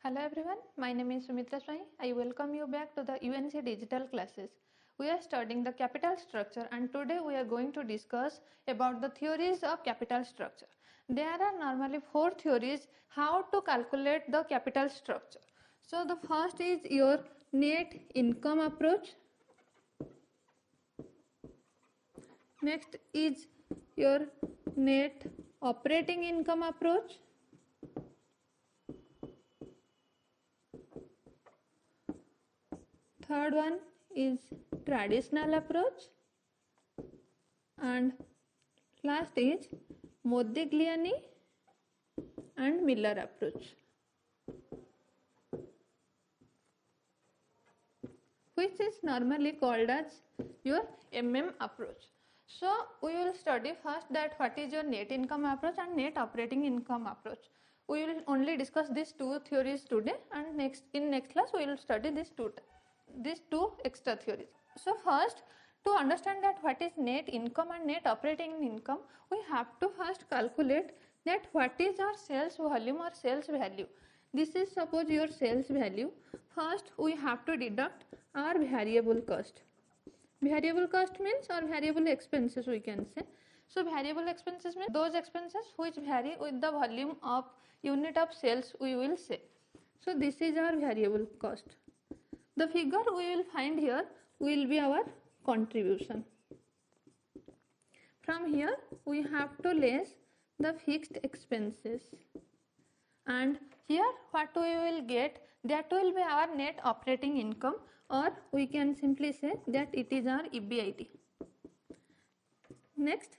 Hello everyone, my name is Sumitra Swai. I welcome you back to the UNC digital classes. We are studying the capital structure and today we are going to discuss about the theories of capital structure. There are normally 4 theories how to calculate the capital structure. So the first is your net income approach. Next is your net operating income approach. Third one is traditional approach, and last is Modigliani and Miller approach, which is normally called as your approach. So we will study first that what is your net income approach and net operating income approach. We will only discuss these two theories today, and in next class we will study these two extra theories. So first, to understand that what is net income and net operating income, we have to first calculate that what is our sales volume or sales value. This is suppose your sales value. First we have to deduct our variable cost. Variable cost means or variable expenses we can say. So variable expenses means those expenses which vary with the volume of unit of sales we will say. So this is our variable cost. The figure we will find here will be our contribution. From here we have to less the fixed expenses, and here what we will get, that will be our net operating income, or we can simply say that it is our EBIT. Next,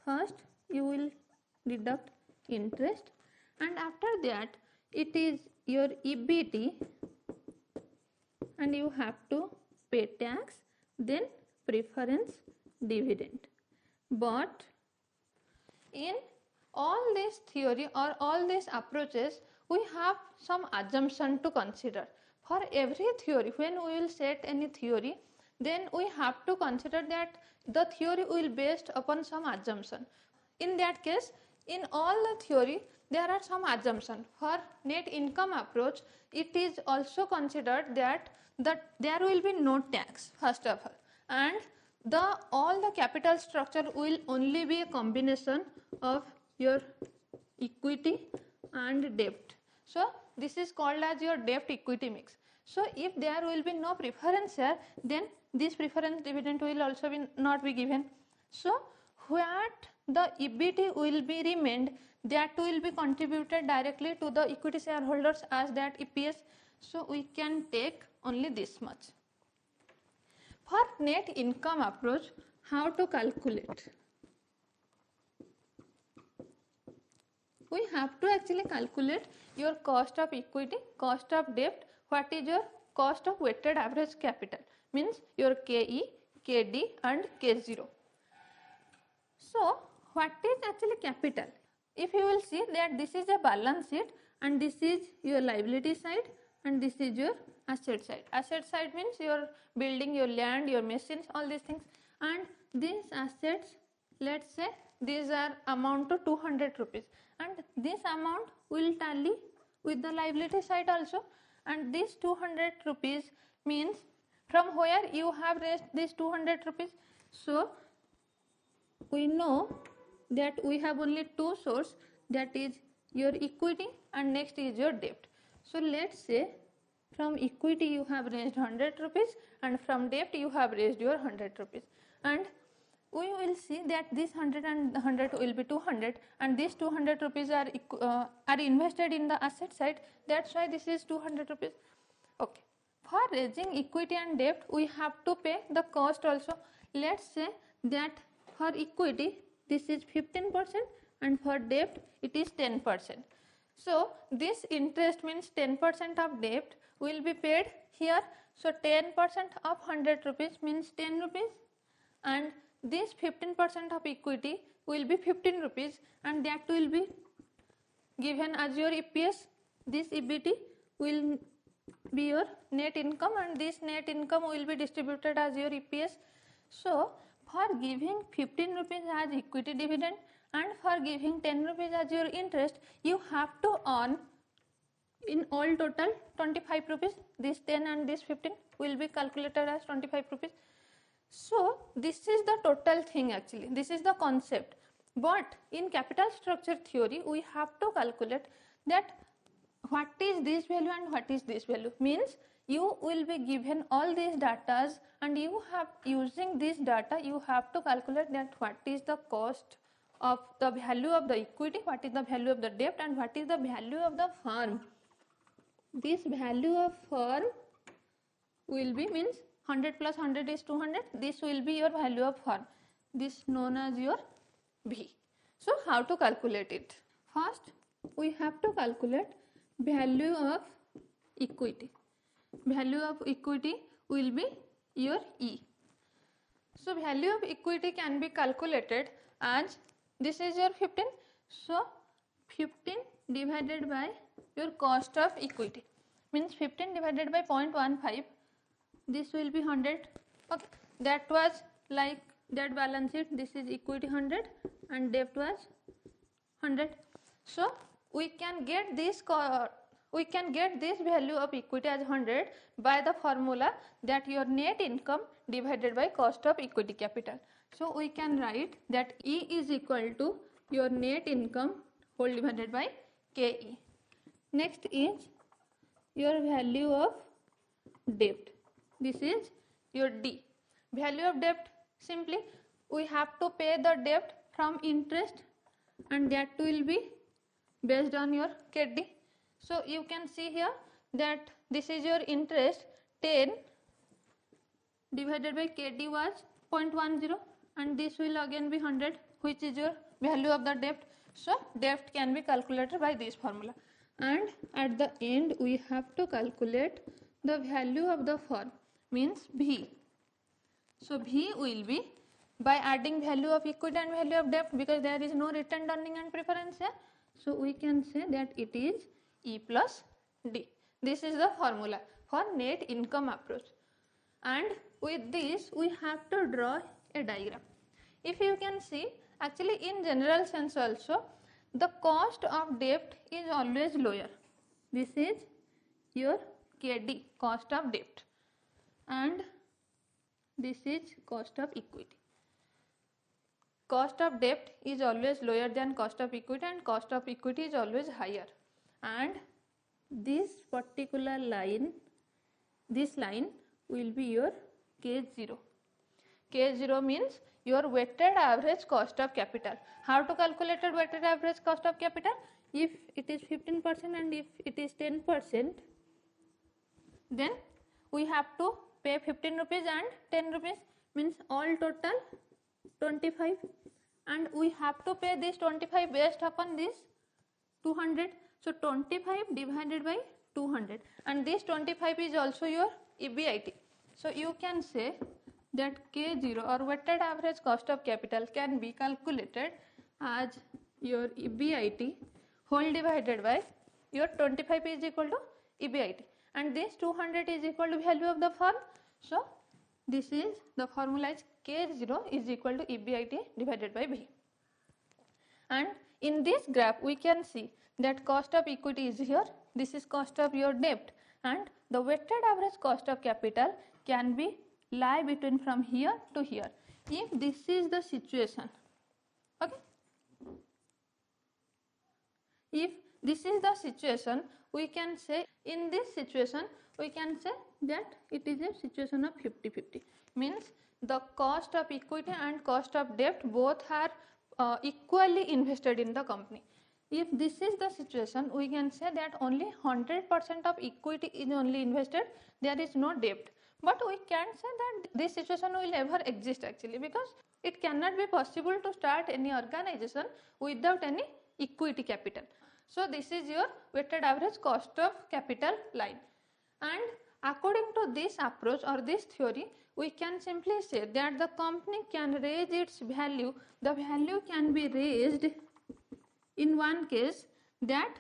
first you will deduct interest, and after that it is your EBT, and you have to pay tax, then preference dividend. But in all this theory or all these approaches, we have some assumption to consider. For every theory, when we will set any theory, then we have to consider that the theory will be based upon some assumption. In that case, in all the theory, there are some assumption. For net income approach, it is also considered that there will be no tax first of all, and all the capital structure will only be a combination of your equity and debt. So this is called as your debt equity mix. So if there will be no preference here, then this preference dividend will also not be given. So what the EBT will be remained, that will be contributed directly to the equity shareholders as that EPS. So we can take only this much. For net income approach, how to calculate? We have to actually calculate your cost of equity, cost of debt, what is your cost of weighted average capital, means your KE, KD and K0. So what is actually capital? If you will see that this is a balance sheet and this is your liability side and this is your asset side. Asset side means your building, your land, your machines, all these things, and these assets, let's say these are amount to 200 rupees, and this amount will tally with the liability side also, and this 200 rupees means from where you have raised this 200 rupees. So we know that we have only two sources, that is your equity and next is your debt. So let's say from equity you have raised 100 rupees and from debt you have raised your 100 rupees, and we will see that this 100 and 100 will be 200, and these 200 rupees are invested in the asset side, that's why this is 200 rupees. Okay. For raising equity and debt, we have to pay the cost also. Let's say that for equity this is 15% and for debt it is 10%. So this interest means 10% of debt will be paid here. So 10% of 100 rupees means 10 rupees, and this 15% of equity will be 15 rupees, and that will be given as your EPS. This EBT will be your net income, and this net income will be distributed as your EPS. So for giving 15 rupees as equity dividend and for giving 10 rupees as your interest, you have to earn in all total 25 rupees, this 10 and this 15 will be calculated as 25 rupees. So this is the total thing actually, this is the concept. But in capital structure theory we have to calculate that what is this value and what is this value, means you will be given all these datas and you have, using this data you have to calculate that what is the cost of the value of the equity, what is the value of the debt, and what is the value of the firm. This value of firm will be, means 100 plus 100 is 200, this will be your value of firm, this known as your V. So how to calculate it? First we have to calculate value of equity. Value of equity will be your E. So value of equity can be calculated as, this is your 15, so 15 divided by your cost of equity, means 15 divided by 0.15, this will be 100. Okay, that was like that balance sheet, this is equity 100 and debt was 100. So we can get this value of equity as 100 by the formula that your net income divided by cost of equity capital. So we can write that E is equal to your net income whole divided by KE. Next is your value of debt. This is your D. Value of debt, simply we have to pay the debt from interest and that will be based on your KD. So you can see here that this is your interest, 10 divided by KD was 0.10 and this will again be 100, which is your value of the debt. So debt can be calculated by this formula, and at the end we have to calculate the value of the firm, means V. So V will be by adding value of equity and value of debt, because there is no retained earning and preference here. So we can say that it is E plus D. This is the formula for net income approach, and with this we have to draw a diagram. If you can see, actually in general sense also the cost of debt is always lower. This is your KD, cost of debt, and this is cost of equity. Cost of debt is always lower than cost of equity and cost of equity is always higher, and this particular line, this line will be your K0. K0 means your weighted average cost of capital. How to calculate weighted average cost of capital? If it is 15% and if it is 10%, then we have to pay 15 rupees and 10 rupees, means all total 25, and we have to pay this 25 based upon this 200. So 25 divided by 200, and this 25 is also your EBIT. So you can say that K0 or weighted average cost of capital can be calculated as your EBIT whole divided by your 25 is equal to EBIT, and this 200 is equal to value of the firm. So this is the formula is K0 is equal to EBIT divided by V. And in this graph we can see that cost of equity is here, this is cost of your debt, and the weighted average cost of capital can be lie between from here to here. If this is the situation, okay, if this is the situation, we can say in this situation we can say that it is a situation of 50-50, means the cost of equity and cost of debt both are equally invested in the company. If this is the situation, we can say that only 100% of equity is only invested, there is no debt. But we can't say that this situation will ever exist actually, because it cannot be possible to start any organization without any equity capital. So this is your weighted average cost of capital line, and according to this approach or this theory, we can simply say that the company can raise its value, the value can be raised in one case that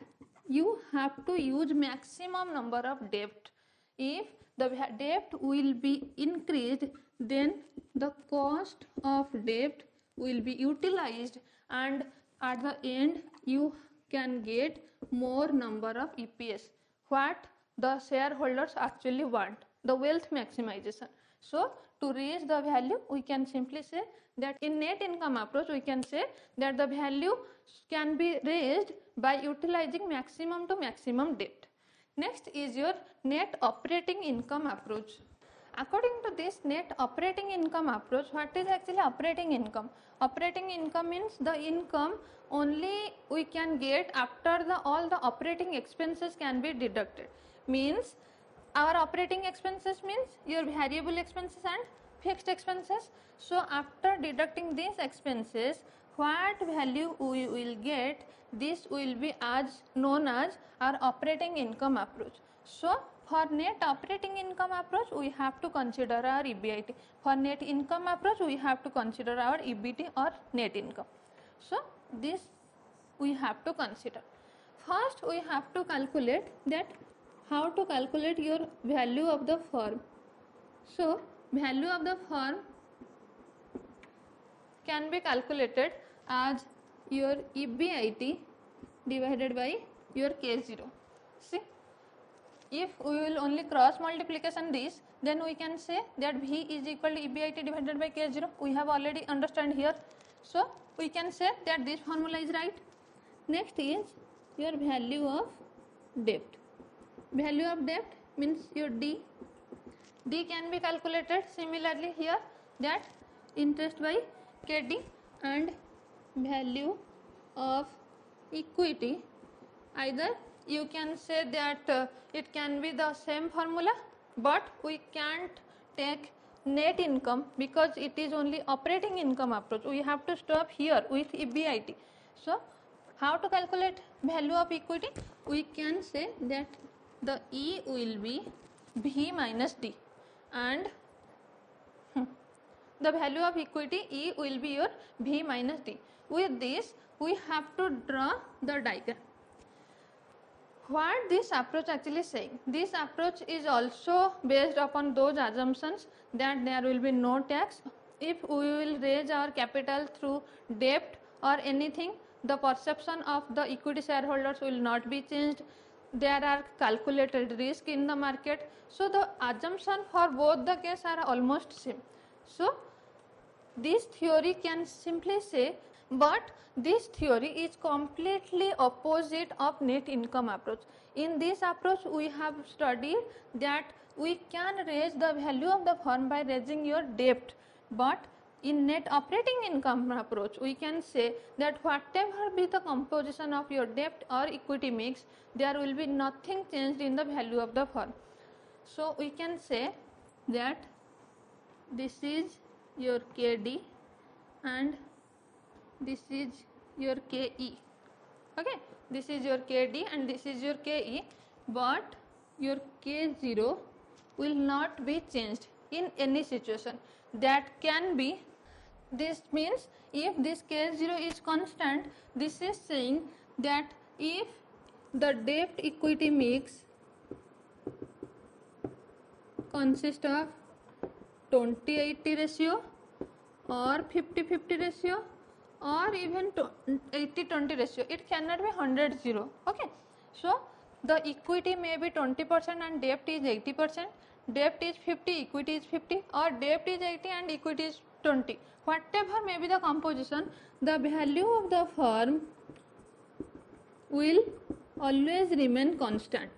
you have to use maximum number of debt. If the debt will be increased, then the cost of debt will be utilized, and at the end you can get more number of EPS, what the shareholders actually want, the wealth maximization. So to raise the value, we can simply say that in net income approach, we can say that the value can be raised by utilizing maximum to maximum debt. Next is your net operating income approach. According to this net operating income approach, what is actually operating income? Operating income means the income only we can get after all the operating expenses can be deducted. Means our operating expenses means your variable expenses and fixed expenses. So after deducting these expenses, what value we will get, this will be as known as our operating income approach. So for net operating income approach, we have to consider our EBIT. For net income approach, we have to consider our EBT or net income. So this we have to consider. First, we have to calculate that how to calculate your value of the firm. So value of the firm can be calculated as your EBIT divided by your K0. See, if we will only cross multiplication this, then we can say that V is equal to EBIT divided by K0. We have already understand here. So we can say that this formula is right. Next is your value of debt. Value of debt means your D. D can be calculated similarly here, that interest by KD, and value of equity, either you can say that it can be the same formula, but we can't take net income because it is only operating income approach. We have to stop here with EBIT. So how to calculate value of equity? We can say that the E will be V minus D, and the value of equity E will be your V minus D. With this, we have to draw the diagram. What this approach actually saying? This approach is also based upon those assumptions that there will be no tax. If we will raise our capital through debt or anything, the perception of the equity shareholders will not be changed. There are calculated risk in the market. So the assumption for both the case are almost same. So this theory can simply say, but this theory is completely opposite of net income approach. In this approach, we have studied that we can raise the value of the firm by raising your debt, but in net operating income approach, we can say that whatever be the composition of your debt or equity mix, there will be nothing changed in the value of the firm. So we can say that this is your KD and this is your KE. Okay, this is your KD and this is your KE, but your K0 will not be changed in any situation. That can be, this means if this K0 is constant, this is saying that if the debt equity mix consists of 20-80 ratio or 50-50 ratio or even 80-20 ratio, it cannot be 100-0. Okay, so the equity may be 20% and debt is 80%, debt is 50, equity is 50, or debt is 80 and equity is 20. Whatever may be the composition, the value of the firm will always remain constant.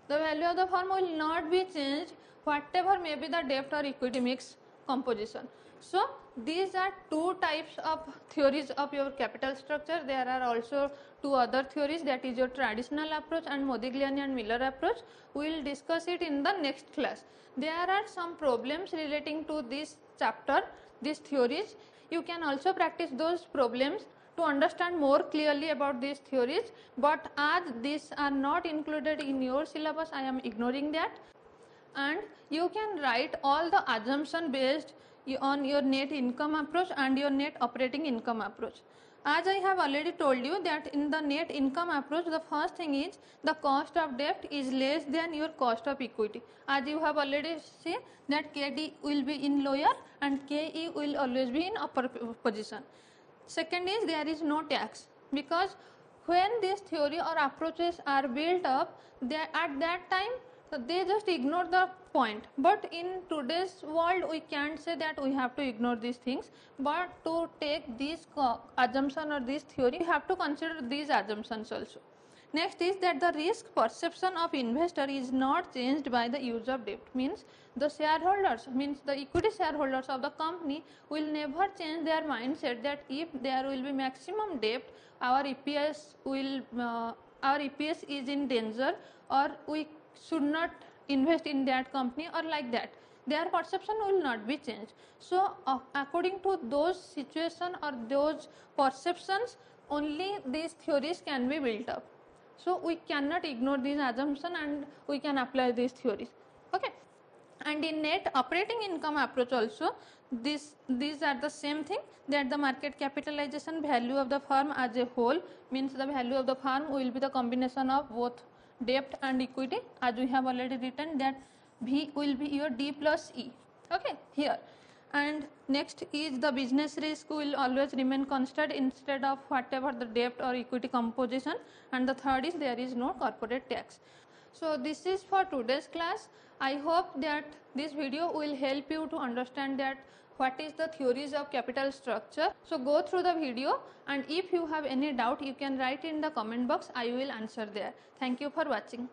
The value of the firm will not be changed whatever may be the debt or equity mix composition. So these are two types of theories of your capital structure. There are also two other theories, that is your traditional approach and Modigliani and Miller approach. We will discuss it in the next class. There are some problems relating to this chapter, these theories. You can also practice those problems to understand more clearly about these theories, but as these are not included in your syllabus, I am ignoring that. And you can write all the assumption based on your net income approach and your net operating income approach. As I have already told you that in the net income approach, the first thing is the cost of debt is less than your cost of equity. As you have already seen that KD will be in lower and KE will always be in upper position. Second is there is no tax, because when this theory or approaches are built up, they at that time they just ignore the point. But in today's world we can't say that we have to ignore these things, but to take this assumption or this theory, we have to consider these assumptions also. Next is that the risk perception of investor is not changed by the use of debt. Means the shareholders, means the equity shareholders of the company will never change their mindset that if there will be maximum debt, our EPS will our EPS is in danger, or we should not invest in that company, or like that. Their perception will not be changed. So according to those situation or those perceptions, only these theories can be built up. So we cannot ignore these assumptions and we can apply these theories. Okay. And in net operating income approach also, these are the same thing, that the market capitalization value of the firm as a whole, means the value of the firm will be the combination of both debt and equity, as we have already written that V will be your D plus E. Okay, here. And next is the business risk will always remain constant instead of whatever the debt or equity composition, and the third is there is no corporate tax. So this is for today's class. I hope that this video will help you to understand that what is the theories of capital structure. So go through the video, and if you have any doubt you can write in the comment box, I will answer there. Thank you for watching.